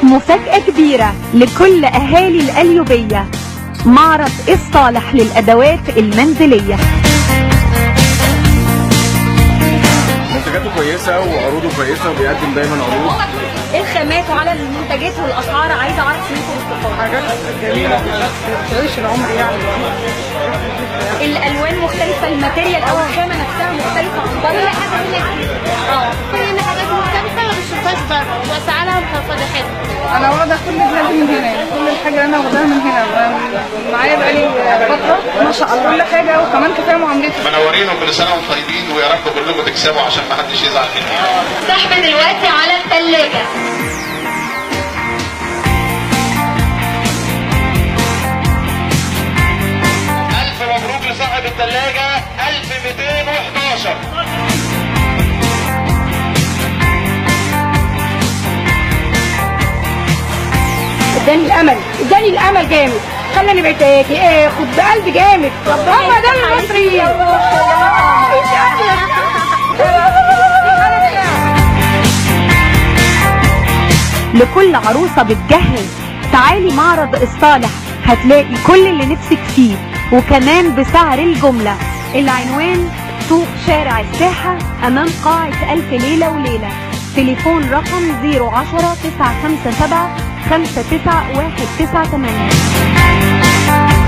مفاجأة كبيرة لكل أهالي القليوبية، معرض الصالح للأدوات المنزلية. منتجاته كويسة وعروضه كويسة وبيقدم دايما عروض. ايه الخامات وعلى المنتجات والأسعار؟ عايزة أعرف منكم باستفاضة. حاجات جميلة تعيش العمر يعني. الألوان مختلفة، الماتيريال أو الخامة نفسها مختلفة عن بره. كل حاجات مختلفة ما بتشوفهاش بره وأسعارها مخفضة حلوة. أنا واخدة كل دلوقتي من هنا، كل الحاجة اللي أنا واخداها من هنا، معايا بقالي فترة ما شاء الله كل حاجة، وكمان كفاية معاملتهم. منورين وكل سنة وانتم طيبين، ويا رب كلكم تكسبوا عشان ما حدش يزعل مني. سحب دلوقتي على الثلاجة. ألف مبروك لصاحب الثلاجة 1211. اداني الامل جامد، خلاني بقيت اخد بقلب جامد. هم ده المصريين. لكل عروسة بتجهز تعالي معرض الصالح، هتلاقي كل اللي نفسك فيه وكمان بسعر الجملة. العنوان سوق شارع الساحة أمام قاعة ألف ليلة وليلة. تليفون رقم 010 957 59198.